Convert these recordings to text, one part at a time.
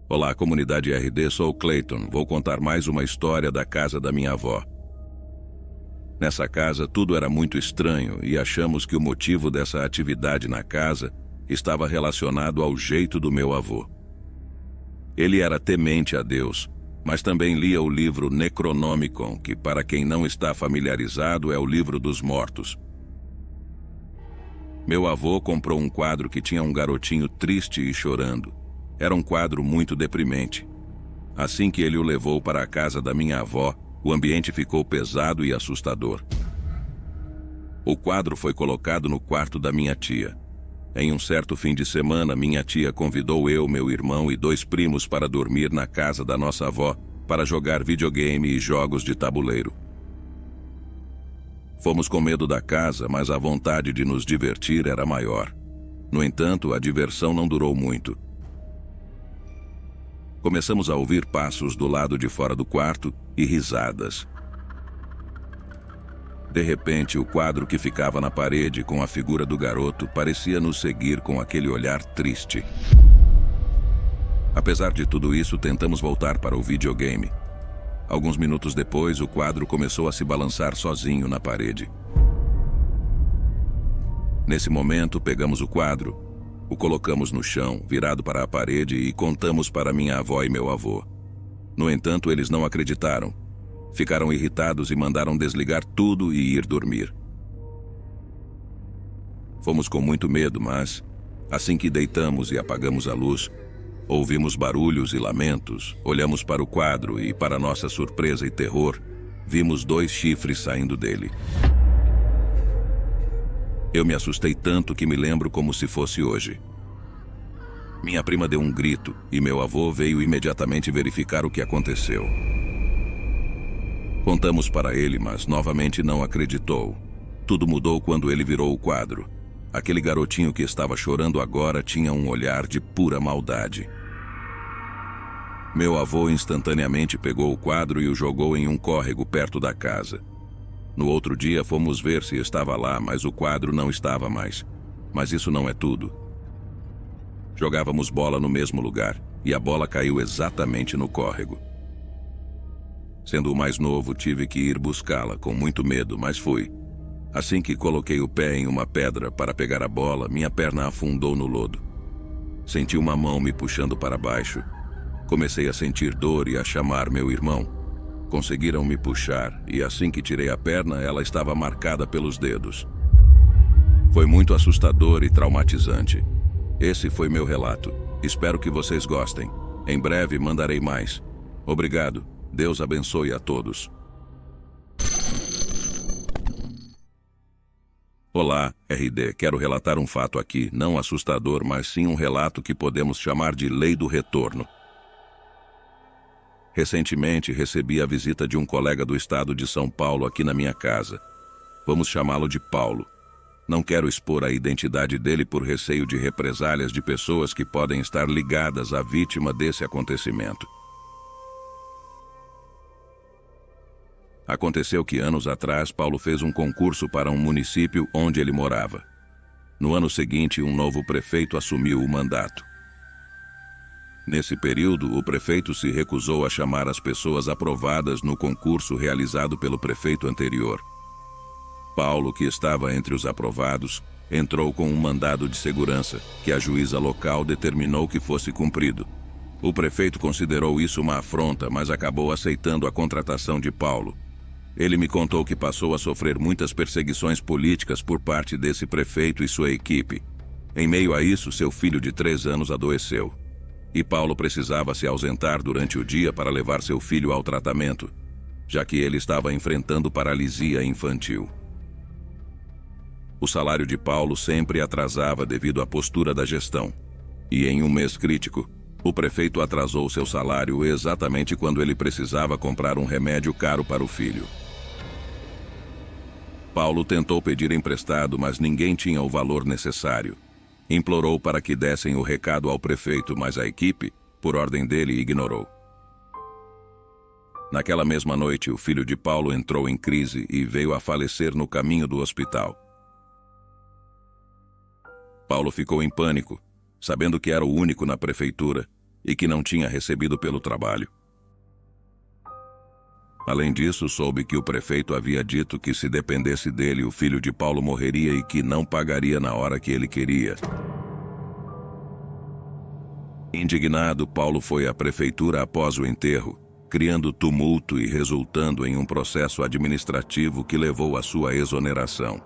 Olá, comunidade RD, sou o Clayton. Vou contar mais uma história da casa da minha avó. Nessa casa tudo era muito estranho e achamos que o motivo dessa atividade na casa estava relacionado ao jeito do meu avô. Ele era temente a Deus, mas também lia o livro Necronomicon, que para quem não está familiarizado é o livro dos mortos. Meu avô comprou um quadro que tinha um garotinho triste e chorando. Era um quadro muito deprimente. Assim que ele o levou para a casa da minha avó, o ambiente ficou pesado e assustador. O quadro foi colocado no quarto da minha tia. Em um certo fim de semana, minha tia convidou eu, meu irmão e 2 primos para dormir na casa da nossa avó para jogar videogame e jogos de tabuleiro. Fomos com medo da casa, mas a vontade de nos divertir era maior. No entanto, a diversão não durou muito. Começamos a ouvir passos do lado de fora do quarto e risadas. De repente, o quadro que ficava na parede com a figura do garoto parecia nos seguir com aquele olhar triste. Apesar de tudo isso, tentamos voltar para o videogame. Alguns minutos depois, o quadro começou a se balançar sozinho na parede. Nesse momento, pegamos o quadro, o colocamos no chão, virado para a parede, e contamos para minha avó e meu avô. No entanto, eles não acreditaram. Ficaram irritados e mandaram desligar tudo e ir dormir. Fomos com muito medo, mas, assim que deitamos e apagamos a luz, ouvimos barulhos e lamentos, olhamos para o quadro e, para nossa surpresa e terror, vimos 2 chifres saindo dele. Eu me assustei tanto que me lembro como se fosse hoje. Minha prima deu um grito e meu avô veio imediatamente verificar o que aconteceu. Contamos para ele, mas novamente não acreditou. Tudo mudou quando ele virou o quadro. Aquele garotinho que estava chorando agora tinha um olhar de pura maldade. Meu avô instantaneamente pegou o quadro e o jogou em um córrego perto da casa. No outro dia fomos ver se estava lá, mas o quadro não estava mais. Mas isso não é tudo. Jogávamos bola no mesmo lugar e a bola caiu exatamente no córrego. Sendo o mais novo, tive que ir buscá-la com muito medo, mas fui. Assim que coloquei o pé em uma pedra para pegar a bola, minha perna afundou no lodo. Senti uma mão me puxando para baixo. Comecei a sentir dor e a chamar meu irmão. Conseguiram me puxar e assim que tirei a perna, ela estava marcada pelos dedos. Foi muito assustador e traumatizante. Esse foi meu relato. Espero que vocês gostem. Em breve mandarei mais. Obrigado. Deus abençoe a todos. Olá, RD. Quero relatar um fato aqui, não assustador, mas sim um relato que podemos chamar de Lei do Retorno. Recentemente recebi a visita de um colega do estado de São Paulo aqui na minha casa. Vamos chamá-lo de Paulo. Não quero expor a identidade dele por receio de represálias de pessoas que podem estar ligadas à vítima desse acontecimento. Aconteceu que anos atrás Paulo fez um concurso para um município onde ele morava. No ano seguinte, um novo prefeito assumiu o mandato. Nesse período, o prefeito se recusou a chamar as pessoas aprovadas no concurso realizado pelo prefeito anterior. Paulo, que estava entre os aprovados, entrou com um mandado de segurança, que a juíza local determinou que fosse cumprido. O prefeito considerou isso uma afronta, mas acabou aceitando a contratação de Paulo. Ele me contou que passou a sofrer muitas perseguições políticas por parte desse prefeito e sua equipe. Em meio a isso, seu filho de 3 anos adoeceu. E Paulo precisava se ausentar durante o dia para levar seu filho ao tratamento, já que ele estava enfrentando paralisia infantil. O salário de Paulo sempre atrasava devido à postura da gestão. E em um mês crítico, o prefeito atrasou seu salário exatamente quando ele precisava comprar um remédio caro para o filho. Paulo tentou pedir emprestado, mas ninguém tinha o valor necessário. Implorou para que dessem o recado ao prefeito, mas a equipe, por ordem dele, ignorou. Naquela mesma noite, o filho de Paulo entrou em crise e veio a falecer no caminho do hospital. Paulo ficou em pânico, sabendo que era o único na prefeitura, e que não tinha recebido pelo trabalho. Além disso, soube que o prefeito havia dito que se dependesse dele, o filho de Paulo morreria e que não pagaria na hora que ele queria. Indignado, Paulo foi à prefeitura após o enterro, criando tumulto e resultando em um processo administrativo que levou à sua exoneração.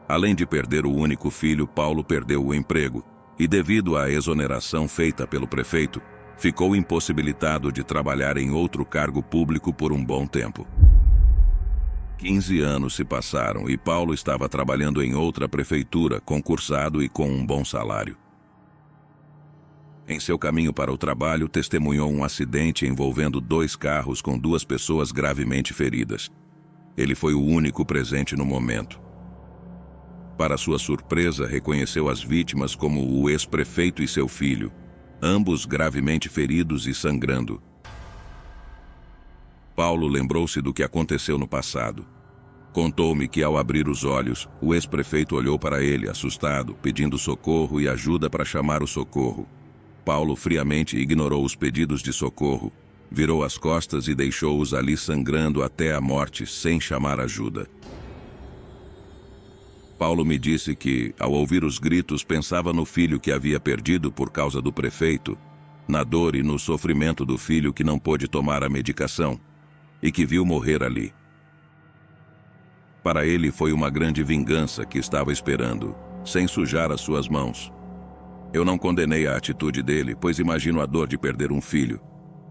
Além de perder o único filho, Paulo perdeu o emprego e, devido à exoneração feita pelo prefeito, ficou impossibilitado de trabalhar em outro cargo público por um bom tempo. 15 anos se passaram e Paulo estava trabalhando em outra prefeitura, concursado e com um bom salário. Em seu caminho para o trabalho, testemunhou um acidente envolvendo 2 carros com 2 pessoas gravemente feridas. Ele foi o único presente no momento. Para sua surpresa, reconheceu as vítimas como o ex-prefeito e seu filho, ambos gravemente feridos e sangrando. Paulo lembrou-se do que aconteceu no passado. Contou-me que, ao abrir os olhos, o ex-prefeito olhou para ele, assustado, pedindo socorro e ajuda para chamar o socorro. Paulo friamente ignorou os pedidos de socorro, virou as costas e deixou-os ali sangrando até a morte, sem chamar ajuda. Paulo me disse que, ao ouvir os gritos, pensava no filho que havia perdido por causa do prefeito, na dor e no sofrimento do filho que não pôde tomar a medicação e que viu morrer ali. Para ele foi uma grande vingança que estava esperando, sem sujar as suas mãos. Eu não condenei a atitude dele, pois imagino a dor de perder um filho,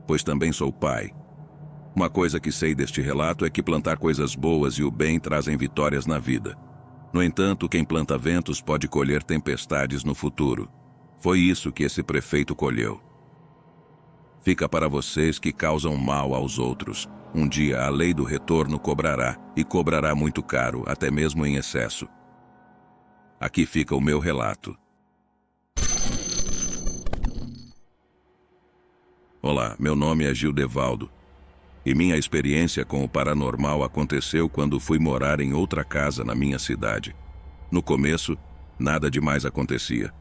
pois também sou pai. Uma coisa que sei deste relato é que plantar coisas boas e o bem trazem vitórias na vida. No entanto, quem planta ventos pode colher tempestades no futuro. Foi isso que esse prefeito colheu. Fica para vocês que causam mal aos outros. Um dia a lei do retorno cobrará, e cobrará muito caro, até mesmo em excesso. Aqui fica o meu relato. Olá, meu nome é Gildevaldo. E minha experiência com o paranormal aconteceu quando fui morar em outra casa na minha cidade. No começo, nada demais acontecia.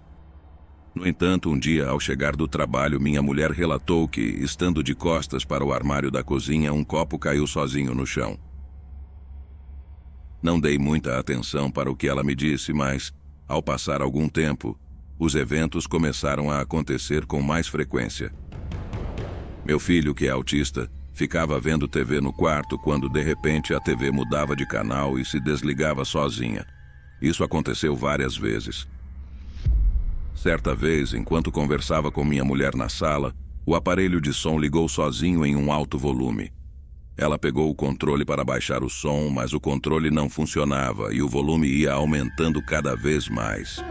No entanto, um dia, ao chegar do trabalho, minha mulher relatou que, estando de costas para o armário da cozinha, um copo caiu sozinho no chão. Não dei muita atenção para o que ela me disse, mas, ao passar algum tempo, os eventos começaram a acontecer com mais frequência. Meu filho, que é autista, ficava vendo TV no quarto quando, de repente, a TV mudava de canal e se desligava sozinha. Isso aconteceu várias vezes. Certa vez, enquanto conversava com minha mulher na sala, o aparelho de som ligou sozinho em um alto volume. Ela pegou o controle para baixar o som, mas o controle não funcionava e o volume ia aumentando cada vez mais.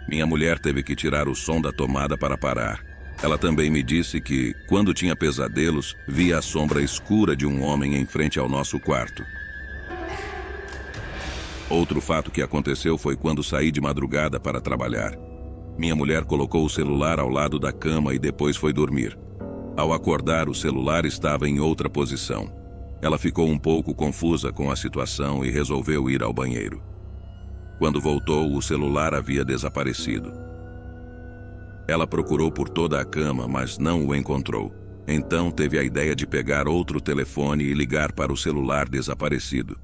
Minha mulher teve que tirar o som da tomada para parar. Ela também me disse que, quando tinha pesadelos, via a sombra escura de um homem em frente ao nosso quarto. Outro fato que aconteceu foi quando saí de madrugada para trabalhar. Minha mulher colocou o celular ao lado da cama e depois foi dormir. Ao acordar, o celular estava em outra posição. Ela ficou um pouco confusa com a situação e resolveu ir ao banheiro. Quando voltou, o celular havia desaparecido. Ela procurou por toda a cama, mas não o encontrou. Então teve a ideia de pegar outro telefone e ligar para o celular desaparecido.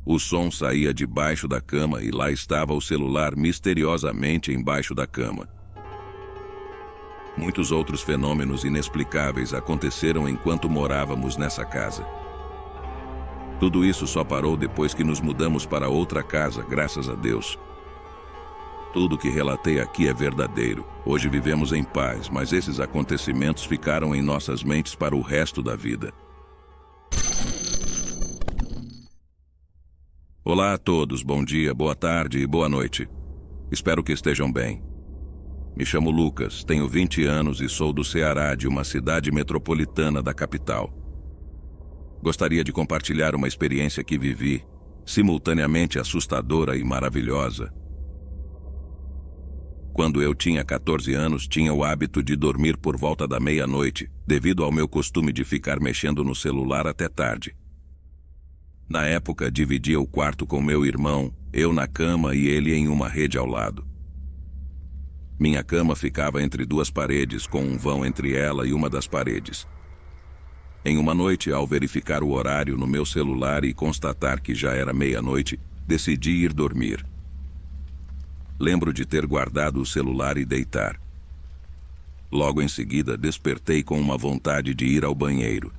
O som saía debaixo da cama e lá estava o celular misteriosamente embaixo da cama. Muitos outros fenômenos inexplicáveis aconteceram enquanto morávamos nessa casa. Tudo isso só parou depois que nos mudamos para outra casa, graças a Deus. Tudo que relatei aqui é verdadeiro. Hoje vivemos em paz, mas esses acontecimentos ficaram em nossas mentes para o resto da vida. Olá a todos, bom dia, boa tarde e boa noite. Espero que estejam bem. Me chamo Lucas, tenho 20 anos e sou do Ceará, de uma cidade metropolitana da capital. Gostaria de compartilhar uma experiência que vivi, simultaneamente assustadora e maravilhosa. Quando eu tinha 14 anos, tinha o hábito de dormir por volta da meia-noite, devido ao meu costume de ficar mexendo no celular até tarde. Na época, dividia o quarto com meu irmão, eu na cama e ele em uma rede ao lado. Minha cama ficava entre duas paredes, com um vão entre ela e uma das paredes. Em uma noite, ao verificar o horário no meu celular e constatar que já era meia-noite, decidi ir dormir. Lembro de ter guardado o celular e deitar. Logo em seguida, despertei com uma vontade de ir ao banheiro.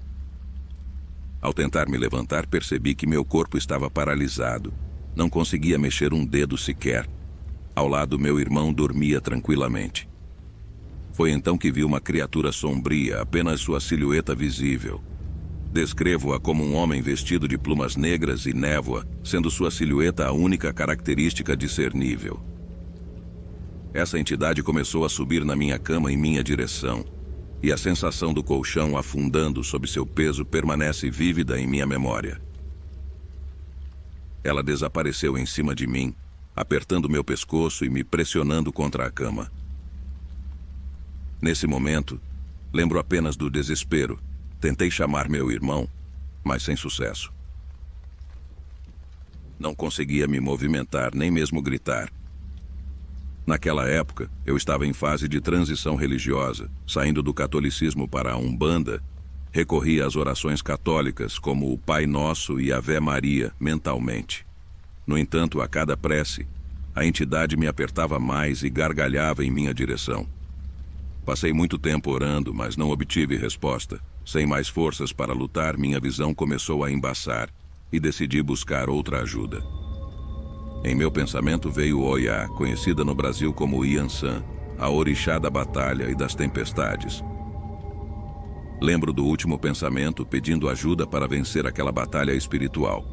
Ao tentar me levantar, percebi que meu corpo estava paralisado. Não conseguia mexer um dedo sequer. Ao lado, meu irmão dormia tranquilamente. Foi então que vi uma criatura sombria, apenas sua silhueta visível. Descrevo-a como um homem vestido de plumas negras e névoa, sendo sua silhueta a única característica discernível. Essa entidade começou a subir na minha cama em minha direção, e a sensação do colchão afundando sob seu peso permanece vívida em minha memória. Ela desapareceu em cima de mim, apertando meu pescoço e me pressionando contra a cama. Nesse momento, lembro apenas do desespero. Tentei chamar meu irmão, mas sem sucesso. Não conseguia me movimentar, nem mesmo gritar. Naquela época, eu estava em fase de transição religiosa, saindo do catolicismo para a Umbanda. Recorria às orações católicas, como o Pai Nosso e Ave Maria, mentalmente. No entanto, a cada prece, a entidade me apertava mais e gargalhava em minha direção. Passei muito tempo orando, mas não obtive resposta. Sem mais forças para lutar, minha visão começou a embaçar e decidi buscar outra ajuda. Em meu pensamento veio Oiá, conhecida no Brasil como Iansã, a orixá da batalha e das tempestades. Lembro do último pensamento pedindo ajuda para vencer aquela batalha espiritual.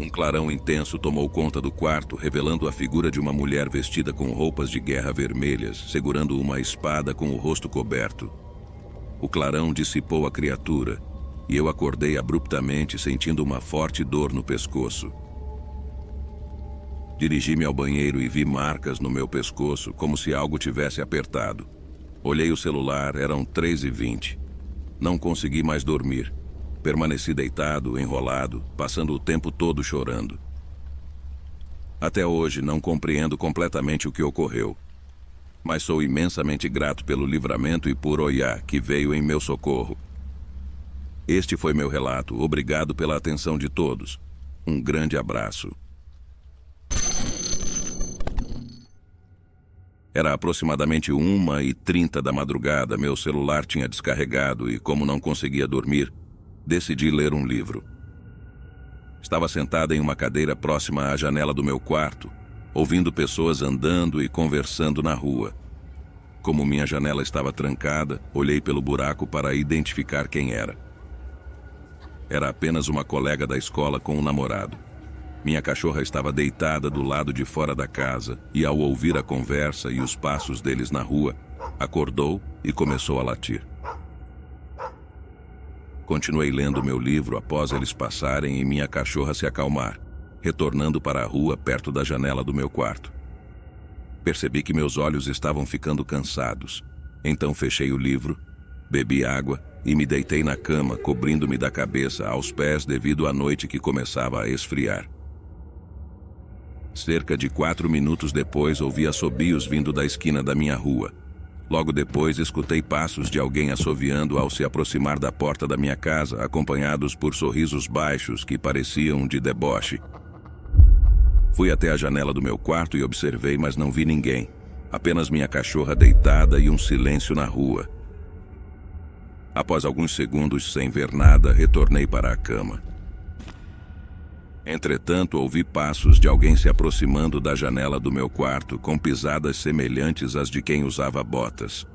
Um clarão intenso tomou conta do quarto, revelando a figura de uma mulher vestida com roupas de guerra vermelhas, segurando uma espada com o rosto coberto. O clarão dissipou a criatura, e eu acordei abruptamente, sentindo uma forte dor no pescoço. Dirigi-me ao banheiro e vi marcas no meu pescoço, como se algo tivesse apertado. Olhei o celular, eram 3h20. Não consegui mais dormir. Permaneci deitado, enrolado, passando o tempo todo chorando. Até hoje não compreendo completamente o que ocorreu. Mas sou imensamente grato pelo livramento e por Oiá, que veio em meu socorro. Este foi meu relato. Obrigado pela atenção de todos. Um grande abraço. Era aproximadamente 1h30 da madrugada, meu celular tinha descarregado e, como não conseguia dormir, decidi ler um livro. Estava sentada em uma cadeira próxima à janela do meu quarto, ouvindo pessoas andando e conversando na rua. Como minha janela estava trancada, olhei pelo buraco para identificar quem era. Era apenas uma colega da escola com um namorado. Minha cachorra estava deitada do lado de fora da casa e, ao ouvir a conversa e os passos deles na rua, acordou e começou a latir. Continuei lendo meu livro após eles passarem e minha cachorra se acalmar, retornando para a rua perto da janela do meu quarto. Percebi que meus olhos estavam ficando cansados, então fechei o livro, bebi água e me deitei na cama, cobrindo-me da cabeça aos pés devido à noite que começava a esfriar. Cerca de 4 minutos depois, ouvi assobios vindo da esquina da minha rua. Logo depois, escutei passos de alguém assoviando ao se aproximar da porta da minha casa, acompanhados por sorrisos baixos que pareciam de deboche. Fui até a janela do meu quarto e observei, mas não vi ninguém. Apenas minha cachorra deitada e um silêncio na rua. Após alguns segundos sem ver nada, retornei para a cama. Entretanto, ouvi passos de alguém se aproximando da janela do meu quarto, com pisadas semelhantes às de quem usava botas.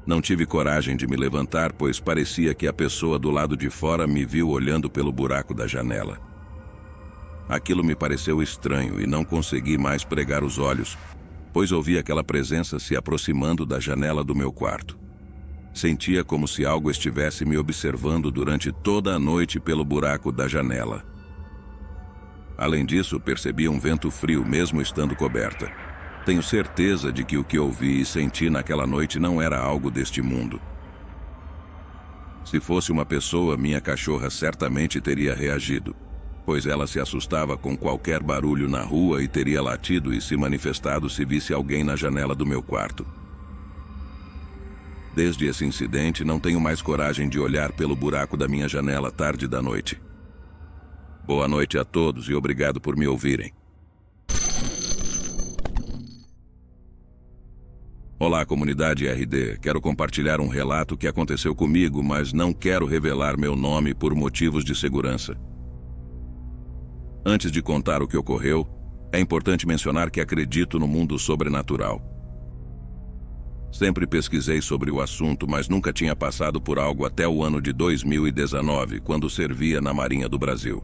Não tive coragem de me levantar, pois parecia que a pessoa do lado de fora me viu olhando pelo buraco da janela. Aquilo me pareceu estranho e não consegui mais pregar os olhos, pois ouvi aquela presença se aproximando da janela do meu quarto. Sentia como se algo estivesse me observando durante toda a noite pelo buraco da janela. Além disso, percebi um vento frio, mesmo estando coberta. Tenho certeza de que o que ouvi e senti naquela noite não era algo deste mundo. Se fosse uma pessoa, minha cachorra certamente teria reagido. pois ela se assustava com qualquer barulho na rua e teria latido e se manifestado se visse alguém na janela do meu quarto. Desde esse incidente, não tenho mais coragem de olhar pelo buraco da minha janela tarde da noite. Boa noite a todos e obrigado por me ouvirem. Olá, comunidade RD. Quero compartilhar um relato que aconteceu comigo, mas não quero revelar meu nome por motivos de segurança. Antes de contar o que ocorreu, é importante mencionar que acredito no mundo sobrenatural. Sempre pesquisei sobre o assunto, mas nunca tinha passado por algo até o ano de 2019, quando servia na Marinha do Brasil.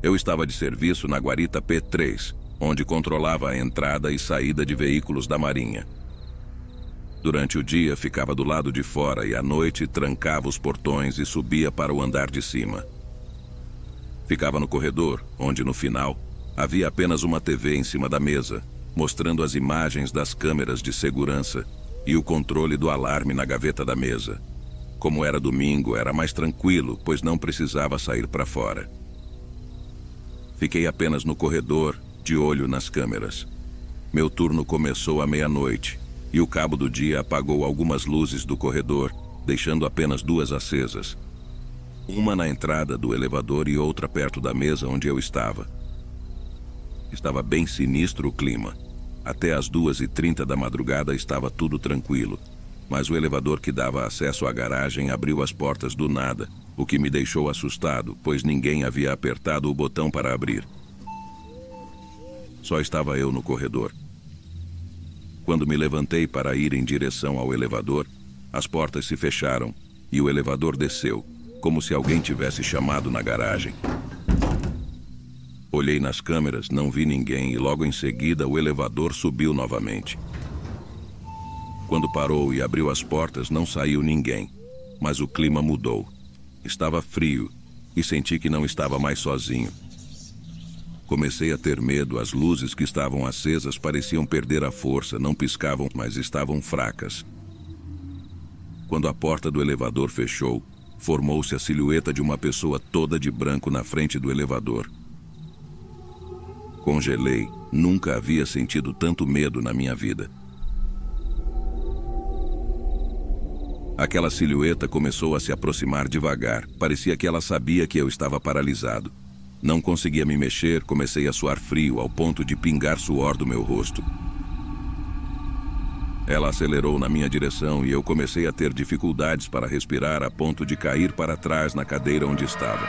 Eu estava de serviço na guarita P3, onde controlava a entrada e saída de veículos da Marinha. Durante o dia, ficava do lado de fora e à noite trancava os portões e subia para o andar de cima. Ficava no corredor, onde no final havia apenas uma TV em cima da mesa, mostrando as imagens das câmeras de segurança e o controle do alarme na gaveta da mesa. Como era domingo, era mais tranquilo, pois não precisava sair para fora. Fiquei apenas no corredor, de olho nas câmeras. Meu turno começou à meia-noite e o cabo do dia apagou algumas luzes do corredor, deixando apenas duas acesas. Uma na entrada do elevador e outra perto da mesa onde eu estava. Estava bem sinistro o clima. Até às 2h30 da madrugada estava tudo tranquilo, mas o elevador que dava acesso à garagem abriu as portas do nada, o que me deixou assustado, pois ninguém havia apertado o botão para abrir. Só estava eu no corredor. Quando me levantei para ir em direção ao elevador, as portas se fecharam e o elevador desceu, como se alguém tivesse chamado na garagem. Olhei nas câmeras, não vi ninguém e logo em seguida o elevador subiu novamente. Quando parou e abriu as portas, não saiu ninguém, mas o clima mudou. Estava frio e senti que não estava mais sozinho. Comecei a ter medo, as luzes que estavam acesas pareciam perder a força, não piscavam, mas estavam fracas. Quando a porta do elevador fechou, formou-se a silhueta de uma pessoa toda de branco na frente do elevador. Congelei, nunca havia sentido tanto medo na minha vida. Aquela silhueta começou a se aproximar devagar, parecia que ela sabia que eu estava paralisado. Não conseguia me mexer, comecei a suar frio ao ponto de pingar suor do meu rosto. Ela acelerou na minha direção e eu comecei a ter dificuldades para respirar a ponto de cair para trás na cadeira onde estava.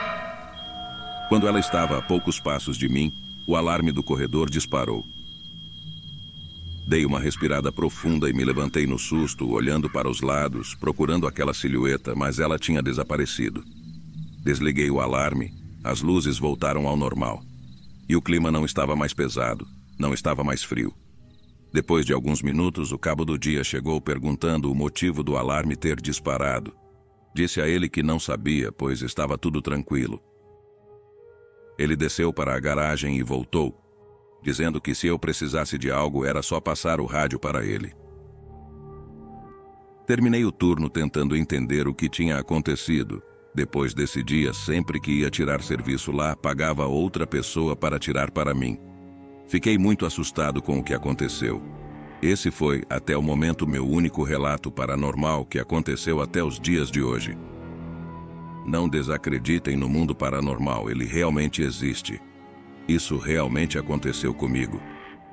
Quando ela estava a poucos passos de mim, o alarme do corredor disparou. Dei uma respirada profunda e me levantei no susto, olhando para os lados, procurando aquela silhueta, mas ela tinha desaparecido. Desliguei o alarme. As luzes voltaram ao normal. E o clima não estava mais pesado, não estava mais frio. Depois de alguns minutos, o cabo do dia chegou perguntando o motivo do alarme ter disparado. Disse a ele que não sabia, pois estava tudo tranquilo. Ele desceu para a garagem e voltou, dizendo que se eu precisasse de algo era só passar o rádio para ele. Terminei o turno tentando entender o que tinha acontecido. Depois desse dia, sempre que ia tirar serviço lá, pagava outra pessoa para tirar para mim. Fiquei muito assustado com o que aconteceu. Esse foi, até o momento, meu único relato paranormal que aconteceu até os dias de hoje. Não desacreditem no mundo paranormal, ele realmente existe. Isso realmente aconteceu comigo.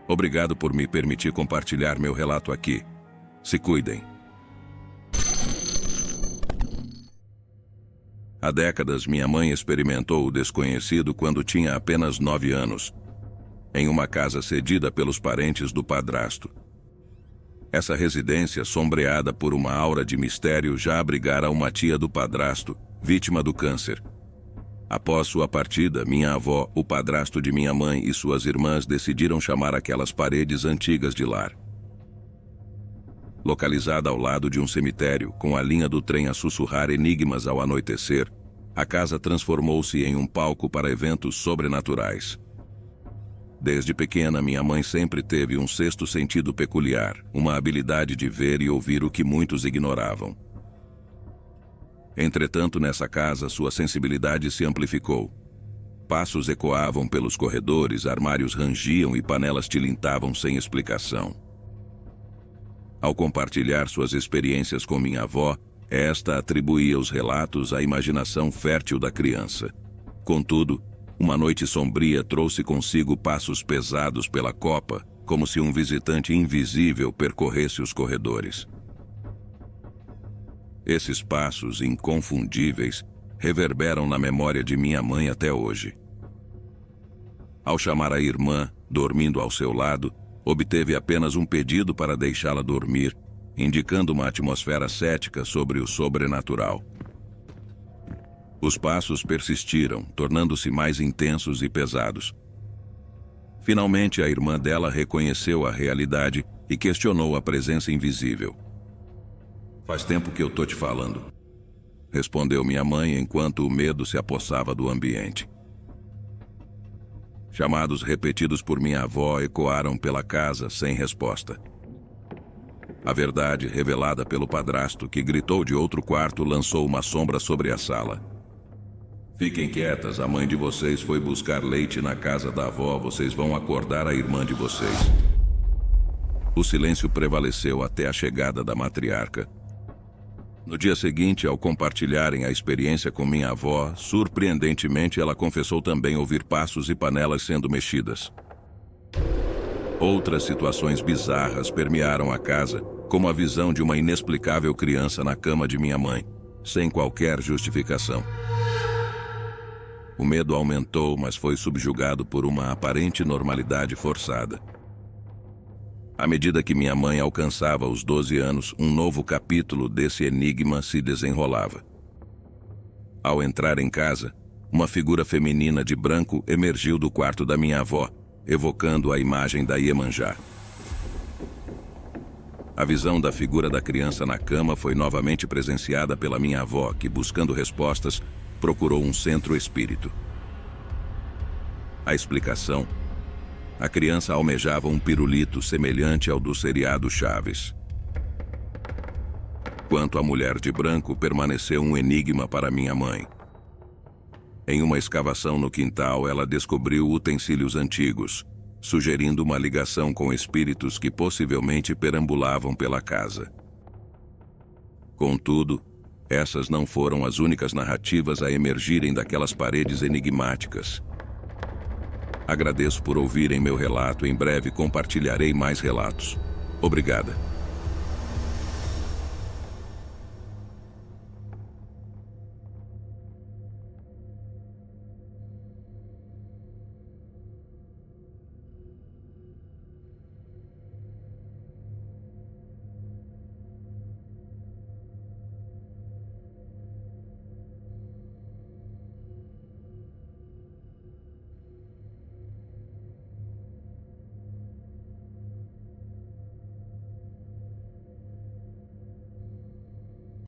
Obrigado por me permitir compartilhar meu relato aqui. Se cuidem. Há décadas, minha mãe experimentou o desconhecido quando tinha apenas 9 anos, em uma casa cedida pelos parentes do padrasto. Essa residência, sombreada por uma aura de mistério, já abrigara uma tia do padrasto, vítima do câncer. Após sua partida, minha avó, o padrasto de minha mãe e suas irmãs decidiram chamar aquelas paredes antigas de lar. Localizada ao lado de um cemitério, com a linha do trem a sussurrar enigmas ao anoitecer, a casa transformou-se em um palco para eventos sobrenaturais. Desde pequena, minha mãe sempre teve um sexto sentido peculiar, uma habilidade de ver e ouvir o que muitos ignoravam. Entretanto, nessa casa, sua sensibilidade se amplificou. Passos ecoavam pelos corredores, armários rangiam e panelas tilintavam sem explicação. Ao compartilhar suas experiências com minha avó, esta atribuía os relatos à imaginação fértil da criança. Contudo, uma noite sombria trouxe consigo passos pesados pela copa, como se um visitante invisível percorresse os corredores. Esses passos inconfundíveis reverberam na memória de minha mãe até hoje. Ao chamar a irmã, dormindo ao seu lado, obteve apenas um pedido para deixá-la dormir, indicando uma atmosfera cética sobre o sobrenatural. Os passos persistiram, tornando-se mais intensos e pesados. Finalmente, a irmã dela reconheceu a realidade e questionou a presença invisível. "Faz tempo que eu tô te falando", respondeu minha mãe enquanto o medo se apossava do ambiente. Chamados repetidos por minha avó ecoaram pela casa sem resposta. A verdade, revelada pelo padrasto, que gritou de outro quarto, lançou uma sombra sobre a sala. "Fiquem quietas, a mãe de vocês foi buscar leite na casa da avó, vocês vão acordar a irmã de vocês." O silêncio prevaleceu até a chegada da matriarca. No dia seguinte, ao compartilharem a experiência com minha avó, surpreendentemente ela confessou também ouvir passos e panelas sendo mexidas. Outras situações bizarras permearam a casa, como a visão de uma inexplicável criança na cama de minha mãe, sem qualquer justificação. O medo aumentou, mas foi subjugado por uma aparente normalidade forçada. À medida que minha mãe alcançava os 12 anos, um novo capítulo desse enigma se desenrolava. Ao entrar em casa, uma figura feminina de branco emergiu do quarto da minha avó, evocando a imagem da Iemanjá. A visão da figura da criança na cama foi novamente presenciada pela minha avó, que, buscando respostas, procurou um centro espírito. A explicação: a criança almejava um pirulito semelhante ao do seriado Chaves. Quanto à mulher de branco, permaneceu um enigma para minha mãe. Em uma escavação no quintal, ela descobriu utensílios antigos, sugerindo uma ligação com espíritos que possivelmente perambulavam pela casa. Contudo, essas não foram as únicas narrativas a emergirem daquelas paredes enigmáticas. Agradeço por ouvirem meu relato. Em breve compartilharei mais relatos. Obrigada.